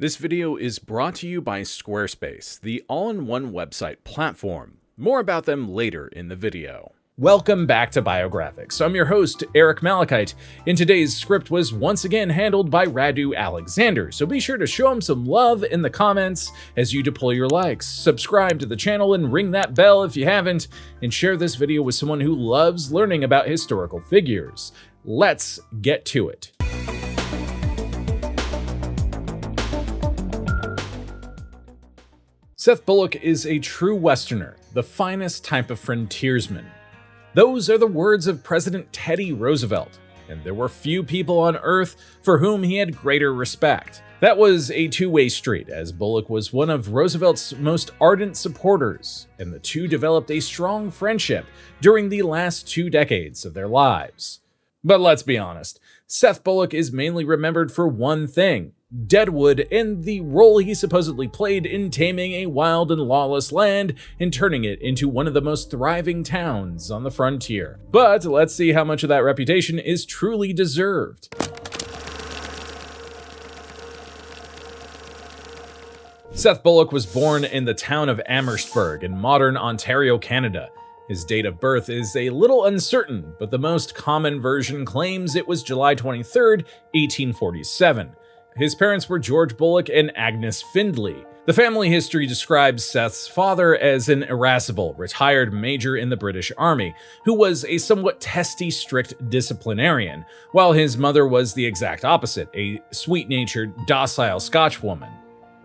This video is brought to you by Squarespace, the all-in-one website platform. More about them later in the video. Welcome back to Biographics. I'm your host, Eric Malachite, and today's script was once again handled by Radu Alexander, so be sure to show him some love in the comments as you deploy your likes, subscribe to the channel and ring that bell if you haven't, and share this video with someone who loves learning about historical figures. Let's get to it. Seth Bullock is a true Westerner, the finest type of frontiersman. Those are the words of President Teddy Roosevelt, and there were few people on Earth for whom he had greater respect. That was a two-way street, as Bullock was one of Roosevelt's most ardent supporters, and the two developed a strong friendship during the last 2 decades of their lives. But let's be honest, Seth Bullock is mainly remembered for one thing: Deadwood, and the role he supposedly played in taming a wild and lawless land and turning it into one of the most thriving towns on the frontier. But let's see how much of that reputation is truly deserved. Seth Bullock was born in the town of Amherstburg in modern Ontario, Canada. His date of birth is a little uncertain, but the most common version claims it was July 23, 1847. His parents were George Bullock and Agnes Findlay. The family history describes Seth's father as an irascible, retired major in the British Army, who was a somewhat testy, strict disciplinarian, while his mother was the exact opposite, a sweet-natured, docile Scotchwoman.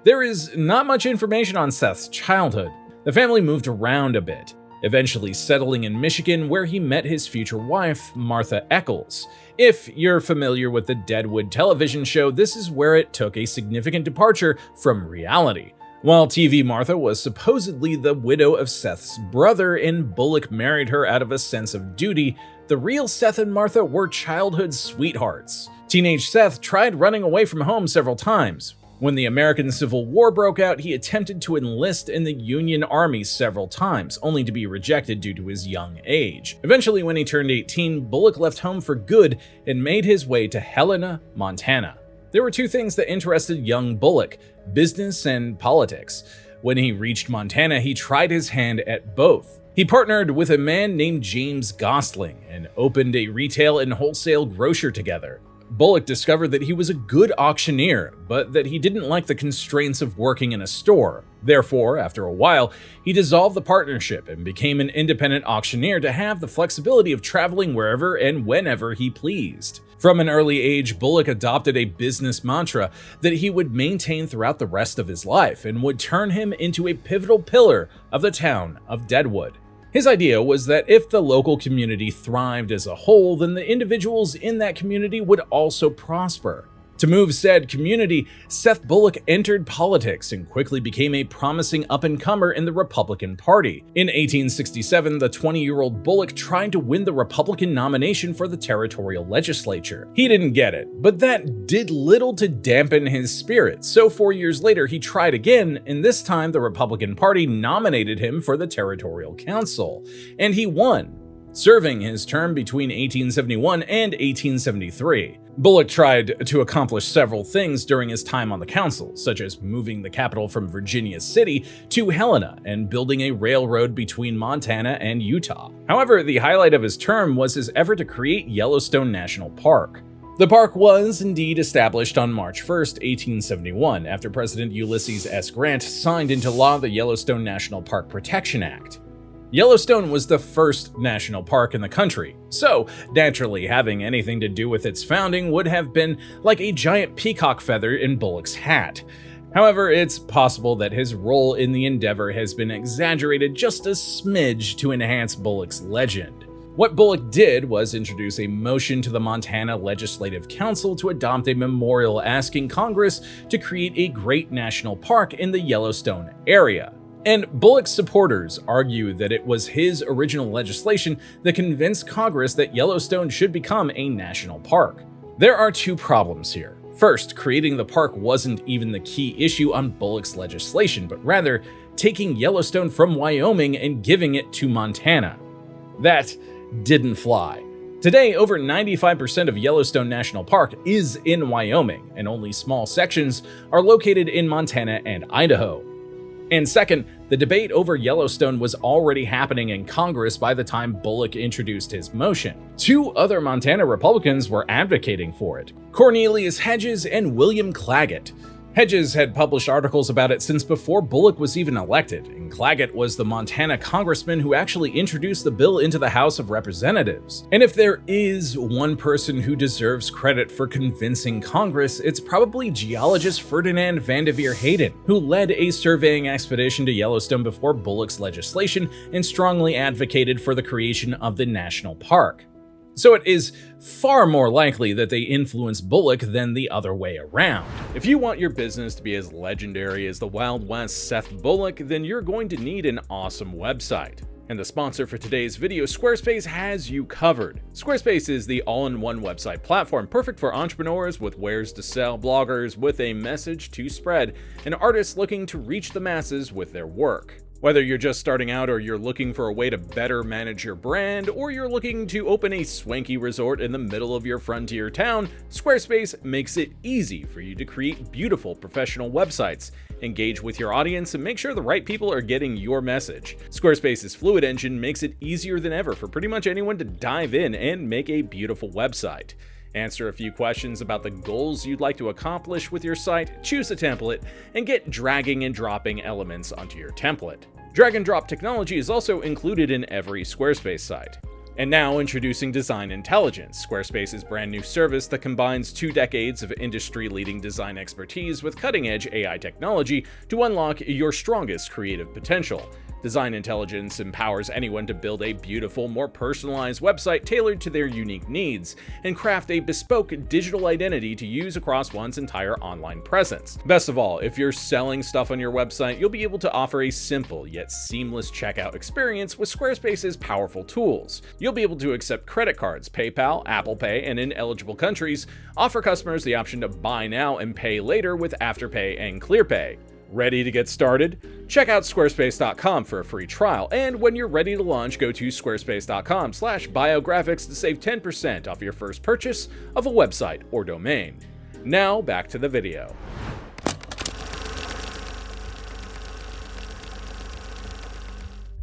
There is not much information on Seth's childhood. The family moved around a bit, eventually settling in Michigan, where he met his future wife, Martha Eccles. If you're familiar with the Deadwood television show, this is where it took a significant departure from reality. While TV Martha was supposedly the widow of Seth's brother and Bullock married her out of a sense of duty, the real Seth and Martha were childhood sweethearts. Teenage Seth tried running away from home several times. When the American Civil War broke out, he attempted to enlist in the Union Army several times, only to be rejected due to his young age. Eventually, when he turned 18, Bullock left home for good and made his way to Helena, Montana. There were two things that interested young Bullock: business and politics. When he reached Montana, he tried his hand at both. He partnered with a man named James Gosling and opened a retail and wholesale grocer together. Bullock discovered that he was a good auctioneer, but that he didn't like the constraints of working in a store. Therefore, after a while, he dissolved the partnership and became an independent auctioneer to have the flexibility of traveling wherever and whenever he pleased. From an early age, Bullock adopted a business mantra that he would maintain throughout the rest of his life and would turn him into a pivotal pillar of the town of Deadwood. His idea was that if the local community thrived as a whole, then the individuals in that community would also prosper. To move said community, Seth Bullock entered politics and quickly became a promising up-and-comer in the Republican Party. In 1867, the 20-year-old Bullock tried to win the Republican nomination for the territorial legislature. He didn't get it, but that did little to dampen his spirits, so 4 years later he tried again, and this time the Republican Party nominated him for the territorial council, and he won, serving his term between 1871 and 1873. Bullock tried to accomplish several things during his time on the council, such as moving the capital from Virginia City to Helena and building a railroad between Montana and Utah. However, the highlight of his term was his effort to create Yellowstone National Park. The park was indeed established on March 1, 1871, after President Ulysses S. Grant signed into law the Yellowstone National Park Protection Act. Yellowstone was the first national park in the country, so naturally having anything to do with its founding would have been like a giant peacock feather in Bullock's hat. However, it's possible that his role in the endeavor has been exaggerated just a smidge to enhance Bullock's legend. What Bullock did was introduce a motion to the Montana Legislative Council to adopt a memorial asking Congress to create a great national park in the Yellowstone area. And Bullock's supporters argue that it was his original legislation that convinced Congress that Yellowstone should become a national park. There are two problems here. First, creating the park wasn't even the key issue on Bullock's legislation, but rather taking Yellowstone from Wyoming and giving it to Montana. That didn't fly. Today, over 95% of Yellowstone National Park is in Wyoming, and only small sections are located in Montana and Idaho. And second, the debate over Yellowstone was already happening in Congress by the time Bullock introduced his motion. Two other Montana Republicans were advocating for it: Cornelius Hedges and William Claggett. Hedges had published articles about it since before Bullock was even elected, and Claggett was the Montana congressman who actually introduced the bill into the House of Representatives. And if there is one person who deserves credit for convincing Congress, it's probably geologist Ferdinand Vanderveer Hayden, who led a surveying expedition to Yellowstone before Bullock's legislation and strongly advocated for the creation of the national park. So it is far more likely that they influenced Bullock than the other way around. If you want your business to be as legendary as the Wild West Seth Bullock, then you're going to need an awesome website. And the sponsor for today's video, Squarespace, has you covered. Squarespace is the all-in-one website platform perfect for entrepreneurs with wares to sell, bloggers with a message to spread, and artists looking to reach the masses with their work. Whether you're just starting out or you're looking for a way to better manage your brand, or you're looking to open a swanky resort in the middle of your frontier town, Squarespace makes it easy for you to create beautiful professional websites, engage with your audience, and make sure the right people are getting your message. Squarespace's Fluid Engine makes it easier than ever for pretty much anyone to dive in and make a beautiful website. Answer a few questions about the goals you'd like to accomplish with your site, choose a template, and get dragging and dropping elements onto your template. Drag and drop technology is also included in every Squarespace site. And now introducing Design Intelligence, Squarespace's brand new service that combines 2 decades of industry-leading design expertise with cutting-edge AI technology to unlock your strongest creative potential. Design Intelligence empowers anyone to build a beautiful, more personalized website tailored to their unique needs, and craft a bespoke digital identity to use across one's entire online presence. Best of all, if you're selling stuff on your website, you'll be able to offer a simple yet seamless checkout experience with Squarespace's powerful tools. You'll be able to accept credit cards, PayPal, Apple Pay, and in eligible countries, offer customers the option to buy now and pay later with Afterpay and ClearPay. Ready to get started? Check out squarespace.com for a free trial, and when you're ready to launch, go to squarespace.com/biographics to save 10% off your first purchase of a website or domain. Now back to the video.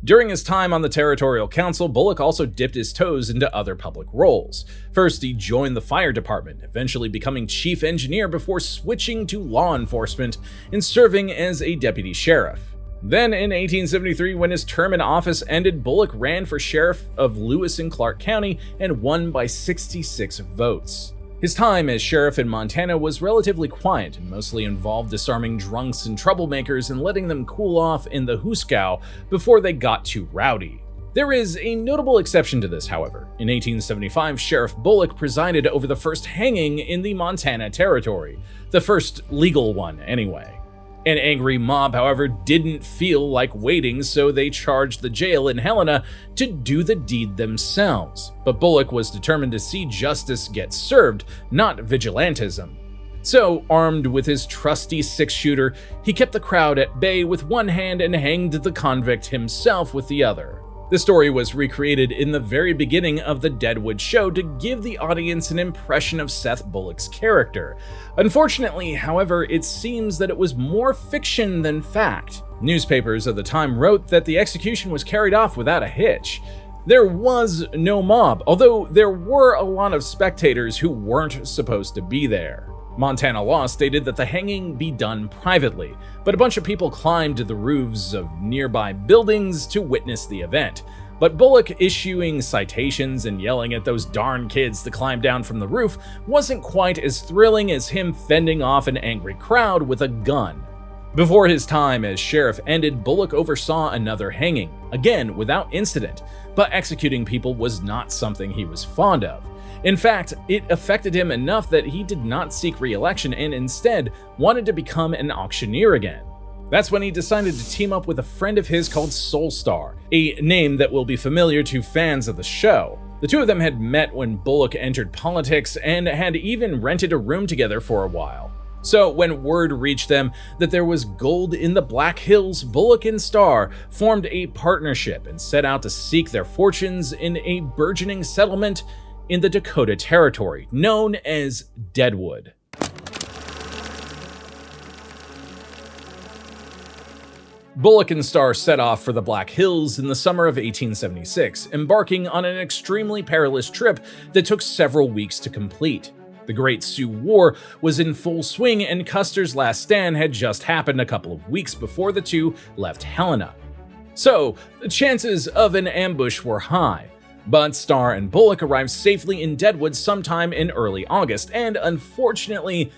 During his time on the Territorial Council, Bullock also dipped his toes into other public roles. First, he joined the fire department, eventually becoming chief engineer before switching to law enforcement and serving as a deputy sheriff. Then in 1873, when his term in office ended, Bullock ran for sheriff of Lewis and Clark County and won by 66 votes. His time as sheriff in Montana was relatively quiet and mostly involved disarming drunks and troublemakers and letting them cool off in the hoosegow before they got too rowdy. There is a notable exception to this, however. In 1875, Sheriff Bullock presided over the first hanging in the Montana Territory, the first legal one anyway. An angry mob, however, didn't feel like waiting, so they charged the jail in Helena to do the deed themselves. But Bullock was determined to see justice get served, not vigilantism. So, armed with his trusty 6-shooter, he kept the crowd at bay with one hand and hanged the convict himself with the other. The story was recreated in the very beginning of the Deadwood show to give the audience an impression of Seth Bullock's character. Unfortunately, however, it seems that it was more fiction than fact. Newspapers of the time wrote that the execution was carried off without a hitch. There was no mob, although there were a lot of spectators who weren't supposed to be there. Montana law stated that the hanging be done privately, but a bunch of people climbed to the roofs of nearby buildings to witness the event. But Bullock issuing citations and yelling at those darn kids to climb down from the roof wasn't quite as thrilling as him fending off an angry crowd with a gun. Before his time as sheriff ended, Bullock oversaw another hanging, again without incident, but executing people was not something he was fond of. In fact, it affected him enough that he did not seek re-election and instead wanted to become an auctioneer again. That's when he decided to team up with a friend of his called Soulstar, a name that will be familiar to fans of the show. The two of them had met when Bullock entered politics and had even rented a room together for a while. So when word reached them that there was gold in the Black Hills, Bullock and Starr formed a partnership and set out to seek their fortunes in a burgeoning settlement in the Dakota Territory, known as Deadwood. Bullock and Starr set off for the Black Hills in the summer of 1876, embarking on an extremely perilous trip that took several weeks to complete. The Great Sioux War was in full swing, and Custer's last stand had just happened a couple of weeks before the two left Helena. So, the chances of an ambush were high. But Starr and Bullock arrived safely in Deadwood sometime in early August, and unfortunately,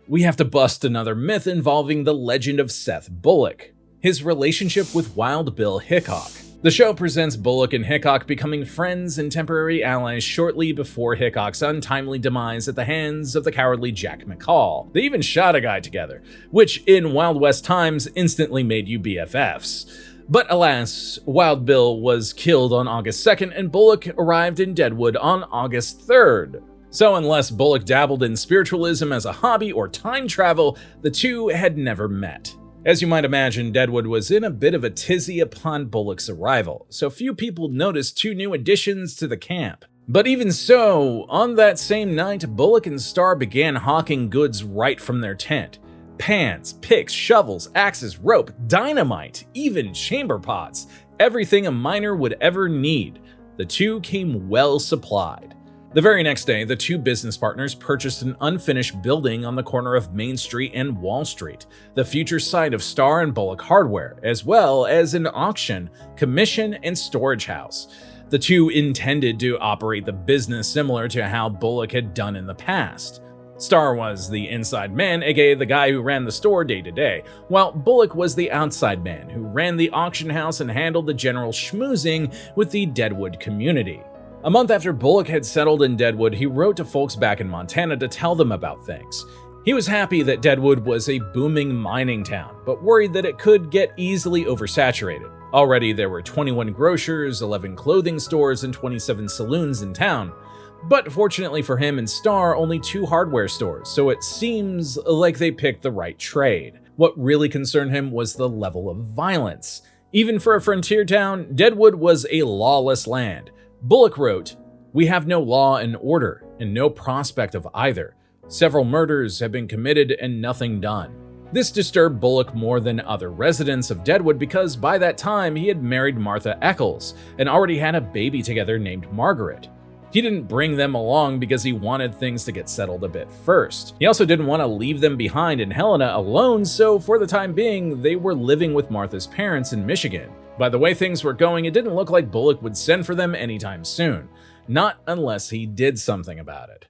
we have to bust another myth involving the legend of Seth Bullock, his relationship with Wild Bill Hickok. The show presents Bullock and Hickok becoming friends and temporary allies shortly before Hickok's untimely demise at the hands of the cowardly Jack McCall. They even shot a guy together, which in Wild West times instantly made you BFFs. But alas, Wild Bill was killed on August 2nd and Bullock arrived in Deadwood on August 3rd. So unless Bullock dabbled in spiritualism as a hobby or time travel, the two had never met. As you might imagine, Deadwood was in a bit of a tizzy upon Bullock's arrival, so few people noticed two new additions to the camp. But even so, on that same night, Bullock and Starr began hawking goods right from their tent. Pans, picks, shovels, axes, rope, dynamite, even chamber pots, everything a miner would ever need. The two came well supplied. The very next day, the two business partners purchased an unfinished building on the corner of Main Street and Wall Street, the future site of Starr and Bullock Hardware, as well as an auction, commission, and storage house. The two intended to operate the business similar to how Bullock had done in the past. Starr was the inside man, aka the guy who ran the store day to day, while Bullock was the outside man who ran the auction house and handled the general schmoozing with the Deadwood community. A month after Bullock had settled in Deadwood, he wrote to folks back in Montana to tell them about things. He was happy that Deadwood was a booming mining town, but worried that it could get easily oversaturated. Already there were 21 grocers, 11 clothing stores, and 27 saloons in town. But fortunately for him and Starr, only 2 hardware stores, so it seems like they picked the right trade. What really concerned him was the level of violence. Even for a frontier town, Deadwood was a lawless land. Bullock wrote, "We have no law and order, and no prospect of either. Several murders have been committed and nothing done." This disturbed Bullock more than other residents of Deadwood because by that time he had married Martha Eccles and already had a baby together named Margaret. He didn't bring them along because he wanted things to get settled a bit first. He also didn't want to leave them behind in Helena alone, so for the time being, they were living with Martha's parents in Michigan. By the way things were going, it didn't look like Bullock would send for them anytime soon. Not unless he did something about it.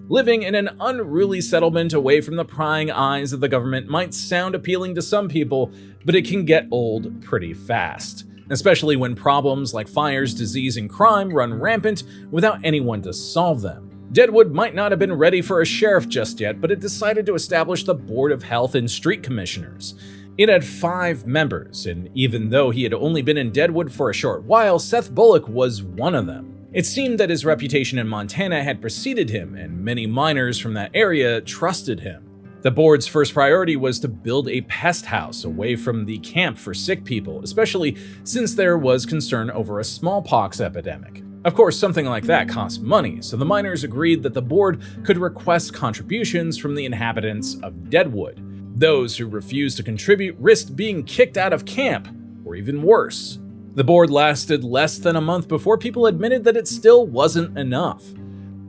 Living in an unruly settlement away from the prying eyes of the government might sound appealing to some people, but it can get old pretty fast, especially when problems like fires, disease, and crime run rampant without anyone to solve them. Deadwood might not have been ready for a sheriff just yet, but it decided to establish the Board of Health and Street Commissioners. It had 5 members, and even though he had only been in Deadwood for a short while, Seth Bullock was one of them. It seemed that his reputation in Montana had preceded him, and many miners from that area trusted him. The board's first priority was to build a pest house away from the camp for sick people, especially since there was concern over a smallpox epidemic. Of course, something like that costs money, so the miners agreed that the board could request contributions from the inhabitants of Deadwood. Those who refused to contribute risked being kicked out of camp, or even worse. The board lasted less than a month before people admitted that it still wasn't enough.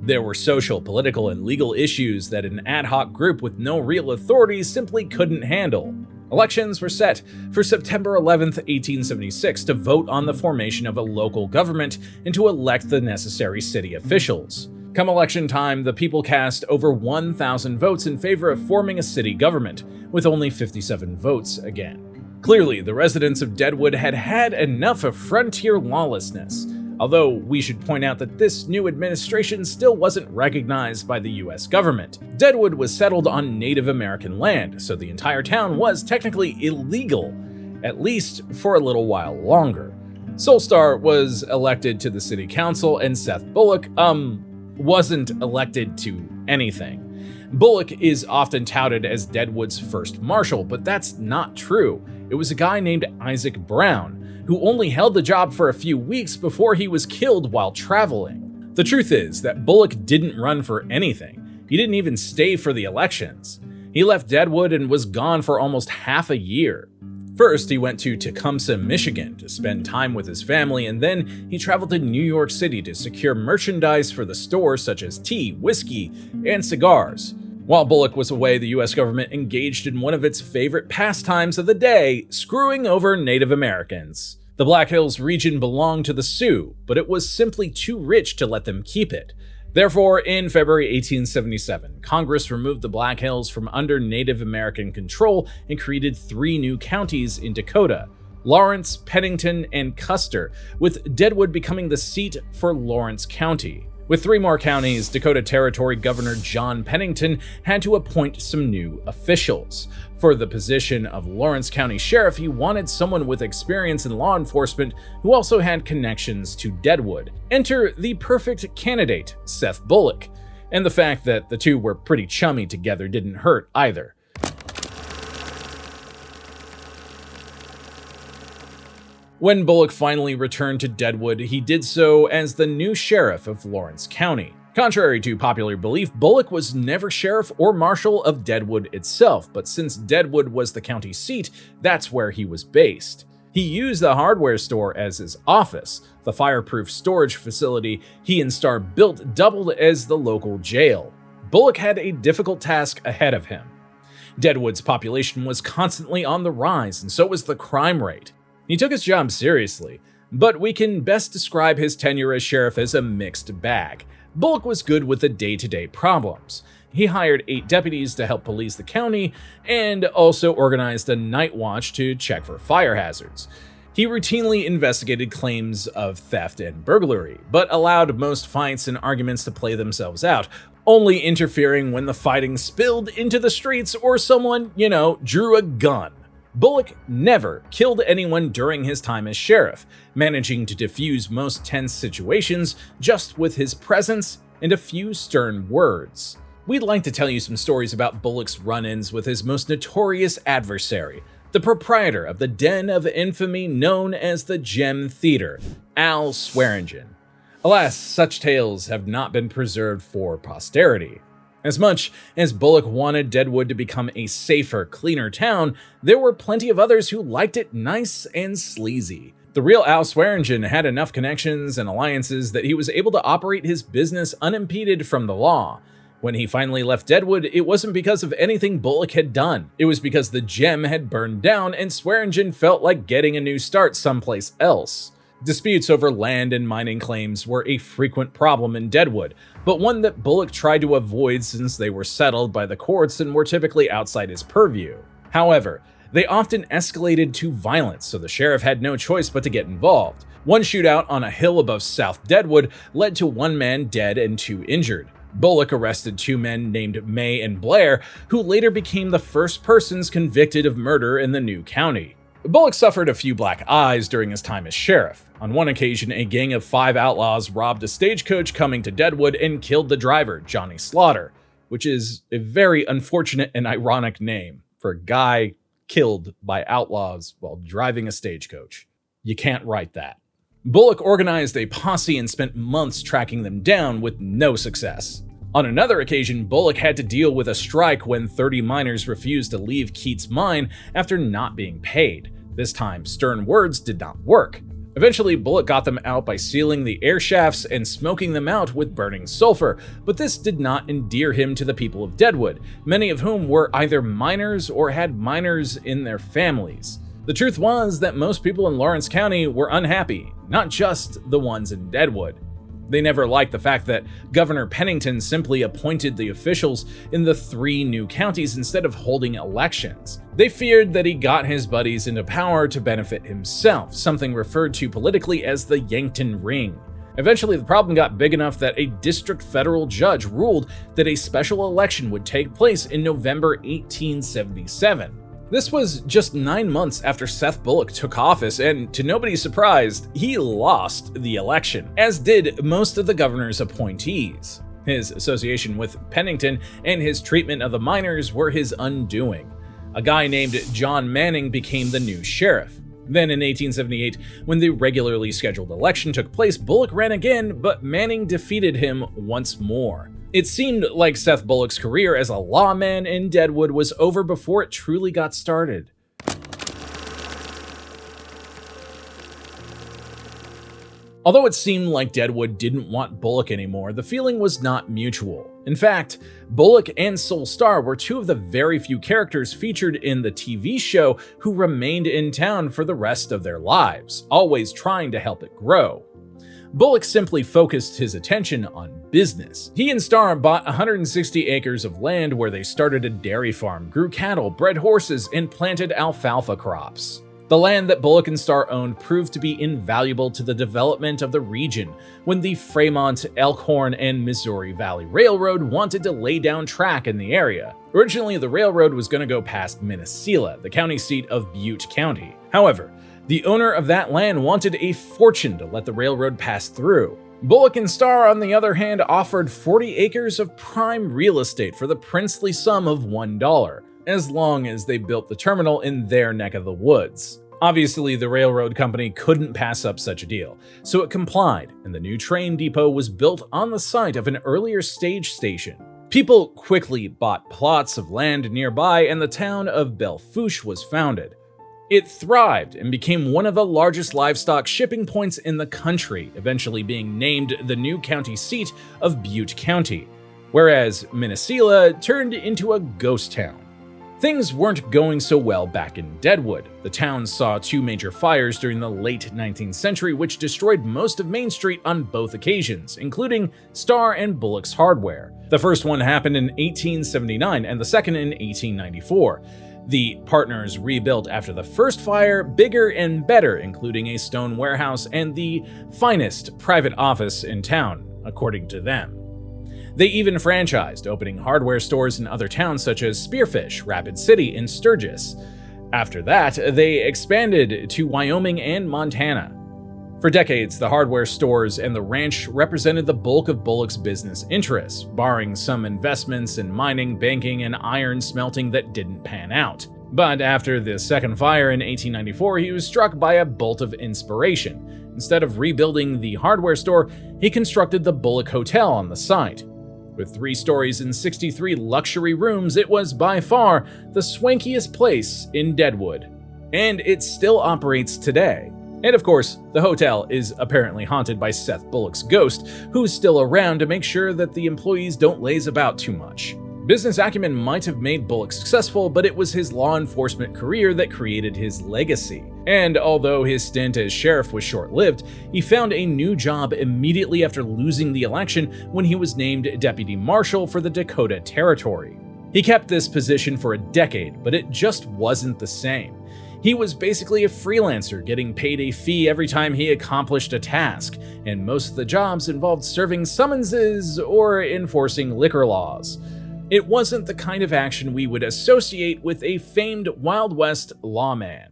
There were social, political, and legal issues that an ad hoc group with no real authority simply couldn't handle. Elections were set for September 11th, 1876 to vote on the formation of a local government and to elect the necessary city officials. Come election time, the people cast over 1,000 votes in favor of forming a city government, with only 57 votes again. Clearly, the residents of Deadwood had had enough of frontier lawlessness, although we should point out that this new administration still wasn't recognized by the US government. Deadwood was settled on Native American land, so the entire town was technically illegal, at least for a little while longer. Solstar was elected to the city council, and Seth Bullock, wasn't elected to anything. Bullock is often touted as Deadwood's first marshal, but that's not true. It was a guy named Isaac Brown, who only held the job for a few weeks before he was killed while traveling. The truth is that Bullock didn't run for anything. He didn't even stay for the elections. He left Deadwood and was gone for almost half a year. First, he went to Tecumseh, Michigan to spend time with his family, and then he traveled to New York City to secure merchandise for the store such as tea, whiskey, and cigars. While Bullock was away, the US government engaged in one of its favorite pastimes of the day, screwing over Native Americans. The Black Hills region belonged to the Sioux, but it was simply too rich to let them keep it. Therefore, in February 1877, Congress removed the Black Hills from under Native American control and created 3 new counties in Dakota: Lawrence, Pennington, and Custer, with Deadwood becoming the seat for Lawrence County. With 3 more counties, Dakota Territory Governor John Pennington had to appoint some new officials. For the position of Lawrence County Sheriff, he wanted someone with experience in law enforcement who also had connections to Deadwood. Enter the perfect candidate, Seth Bullock. And the fact that the two were pretty chummy together didn't hurt either. When Bullock finally returned to Deadwood, he did so as the new sheriff of Lawrence County. Contrary to popular belief, Bullock was never sheriff or marshal of Deadwood itself, but since Deadwood was the county seat, that's where he was based. He used the hardware store as his office. The fireproof storage facility he and Starr built doubled as the local jail. Bullock had a difficult task ahead of him. Deadwood's population was constantly on the rise, and so was the crime rate. He took his job seriously, but we can best describe his tenure as sheriff as a mixed bag. Bullock was good with the day-to-day problems. He hired 8 deputies to help police the county and also organized a night watch to check for fire hazards. He routinely investigated claims of theft and burglary, but allowed most fights and arguments to play themselves out, only interfering when the fighting spilled into the streets or someone, drew a gun. Bullock never killed anyone during his time as sheriff, managing to defuse most tense situations just with his presence and a few stern words. We'd like to tell you some stories about Bullock's run-ins with his most notorious adversary, the proprietor of the den of infamy known as the Gem Theater, Al Swearingen. Alas, such tales have not been preserved for posterity. As much as Bullock wanted Deadwood to become a safer, cleaner town, there were plenty of others who liked it nice and sleazy. The real Al Swearingen had enough connections and alliances that he was able to operate his business unimpeded from the law. When he finally left Deadwood, it wasn't because of anything Bullock had done. It was because the gem had burned down and Swearingen felt like getting a new start someplace else. Disputes over land and mining claims were a frequent problem in Deadwood, but one that Bullock tried to avoid since they were settled by the courts and were typically outside his purview. However, they often escalated to violence, so the sheriff had no choice but to get involved. One shootout on a hill above South Deadwood led to 1 man dead and 2 injured. Bullock arrested 2 men named May and Blair, who later became the first persons convicted of murder in the new county. Bullock suffered a few black eyes during his time as sheriff. On one occasion, a gang of 5 outlaws robbed a stagecoach coming to Deadwood and killed the driver, Johnny Slaughter, which is a very unfortunate and ironic name for a guy killed by outlaws while driving a stagecoach. You can't write that. Bullock organized a posse and spent months tracking them down with no success. On another occasion, Bullock had to deal with a strike when 30 miners refused to leave Keats Mine after not being paid. This time, stern words did not work. Eventually, Bullock got them out by sealing the air shafts and smoking them out with burning sulfur, but this did not endear him to the people of Deadwood, many of whom were either miners or had miners in their families. The truth was that most people in Lawrence County were unhappy, not just the ones in Deadwood. They never liked the fact that Governor Pennington simply appointed the officials in the 3 new counties instead of holding elections. They feared that he got his buddies into power to benefit himself, something referred to politically as the Yankton Ring. Eventually, the problem got big enough that a district federal judge ruled that a special election would take place in November 1877. This was just 9 months after Seth Bullock took office, and to nobody's surprise, he lost the election, as did most of the governor's appointees. His association with Pennington and his treatment of the miners were his undoing. A guy named John Manning became the new sheriff. Then in 1878, when the regularly scheduled election took place, Bullock ran again, but Manning defeated him once more. It seemed like Seth Bullock's career as a lawman in Deadwood was over before it truly got started. Although it seemed like Deadwood didn't want Bullock anymore, the feeling was not mutual. In fact, Bullock and Sol Star were two of the very few characters featured in the TV show who remained in town for the rest of their lives, always trying to help it grow. Bullock simply focused his attention on business. He and Star bought 160 acres of land where they started a dairy farm, grew cattle, bred horses, and planted alfalfa crops. The land that Bullock and Star owned proved to be invaluable to the development of the region when the Fremont, Elkhorn, and Missouri Valley Railroad wanted to lay down track in the area. Originally, the railroad was going to go past Minnesota, the county seat of Butte County. However, the owner of that land wanted a fortune to let the railroad pass through. Bullock and Star, on the other hand, offered 40 acres of prime real estate for the princely sum of $1, as long as they built the terminal in their neck of the woods. Obviously, the railroad company couldn't pass up such a deal, so it complied, and the new train depot was built on the site of an earlier stage station. People quickly bought plots of land nearby, and the town of Belle Fourche was founded. It thrived and became one of the largest livestock shipping points in the country, eventually being named the new county seat of Butte County, whereas Minnesota turned into a ghost town. Things weren't going so well back in Deadwood. The town saw two major fires during the late 19th century, which destroyed most of Main Street on both occasions, including Star and Bullock's hardware. The first one happened in 1879 and the second in 1894. The partners rebuilt after the first fire, bigger and better, including a stone warehouse and the finest private office in town, according to them. They even franchised, opening hardware stores in other towns such as Spearfish, Rapid City, and Sturgis. After that, they expanded to Wyoming and Montana. For decades, the hardware stores and the ranch represented the bulk of Bullock's business interests, barring some investments in mining, banking, and iron smelting that didn't pan out. But after the second fire in 1894, he was struck by a bolt of inspiration. Instead of rebuilding the hardware store, he constructed the Bullock Hotel on the site. With 3 stories and 63 luxury rooms, it was by far the swankiest place in Deadwood. And it still operates today. And of course, the hotel is apparently haunted by Seth Bullock's ghost, who's still around to make sure that the employees don't laze about too much. Business acumen might have made Bullock successful, but it was his law enforcement career that created his legacy. And although his stint as sheriff was short-lived, he found a new job immediately after losing the election when he was named deputy marshal for the Dakota Territory. He kept this position for a decade, but it just wasn't the same. He was basically a freelancer, getting paid a fee every time he accomplished a task, and most of the jobs involved serving summonses or enforcing liquor laws. It wasn't the kind of action we would associate with a famed Wild West lawman.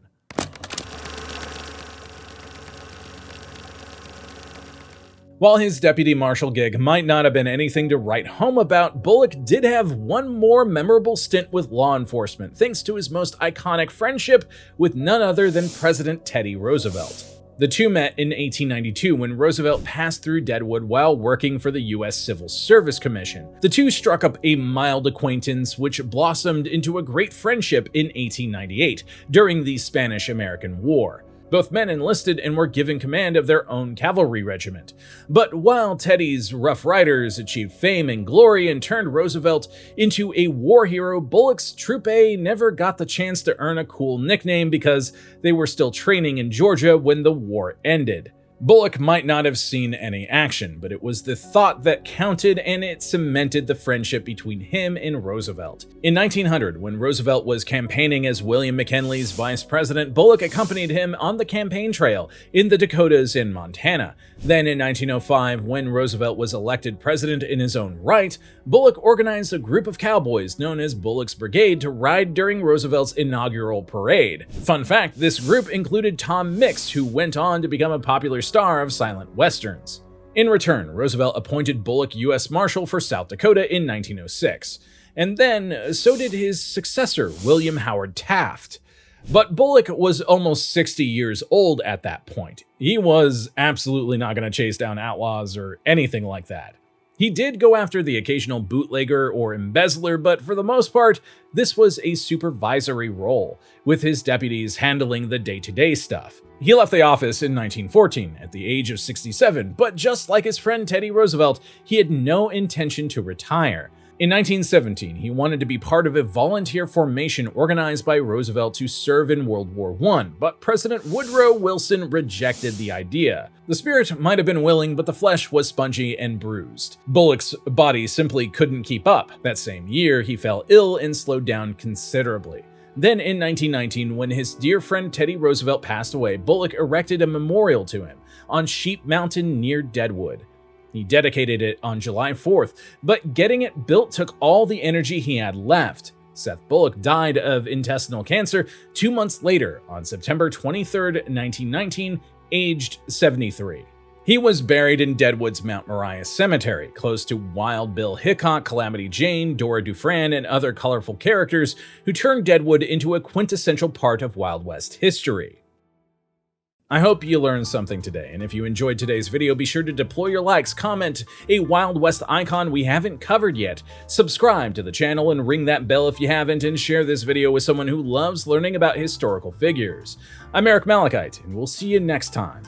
While his deputy marshal gig might not have been anything to write home about, Bullock did have one more memorable stint with law enforcement, thanks to his most iconic friendship with none other than President Teddy Roosevelt. The two met in 1892 when Roosevelt passed through Deadwood while working for the U.S. Civil Service Commission. The two struck up a mild acquaintance which blossomed into a great friendship in 1898 during the Spanish-American War. Both men enlisted and were given command of their own cavalry regiment. But while Teddy's Rough Riders achieved fame and glory and turned Roosevelt into a war hero, Bullock's Troop A never got the chance to earn a cool nickname because they were still training in Georgia when the war ended. Bullock might not have seen any action, but it was the thought that counted, and it cemented the friendship between him and Roosevelt. In 1900, when Roosevelt was campaigning as William McKinley's vice president, Bullock accompanied him on the campaign trail in the Dakotas and Montana. Then in 1905, when Roosevelt was elected president in his own right, Bullock organized a group of cowboys known as Bullock's Brigade to ride during Roosevelt's inaugural parade. Fun fact, this group included Tom Mix, who went on to become a popular star of silent westerns. In return, Roosevelt appointed Bullock U.S. Marshal for South Dakota in 1906. And then, so did his successor, William Howard Taft. But Bullock was almost 60 years old at that point. He was absolutely not going to chase down outlaws or anything like that. He did go after the occasional bootlegger or embezzler, but for the most part, this was a supervisory role, with his deputies handling the day-to-day stuff. He left the office in 1914 at the age of 67, but just like his friend Teddy Roosevelt, he had no intention to retire. In 1917, he wanted to be part of a volunteer formation organized by Roosevelt to serve in World War I, but President Woodrow Wilson rejected the idea. The spirit might have been willing, but the flesh was spongy and bruised. Bullock's body simply couldn't keep up. That same year, he fell ill and slowed down considerably. Then in 1919, when his dear friend Teddy Roosevelt passed away, Bullock erected a memorial to him on Sheep Mountain near Deadwood. He dedicated it on July 4th, but getting it built took all the energy he had left. Seth Bullock died of intestinal cancer 2 months later on September 23, 1919, aged 73. He was buried in Deadwood's Mount Moriah Cemetery, close to Wild Bill Hickok, Calamity Jane, Dora Dufran, and other colorful characters who turned Deadwood into a quintessential part of Wild West history. I hope you learned something today, and if you enjoyed today's video, be sure to deploy your likes, comment a Wild West icon we haven't covered yet, subscribe to the channel and ring that bell if you haven't, and share this video with someone who loves learning about historical figures. I'm Eric Malachite, and we'll see you next time.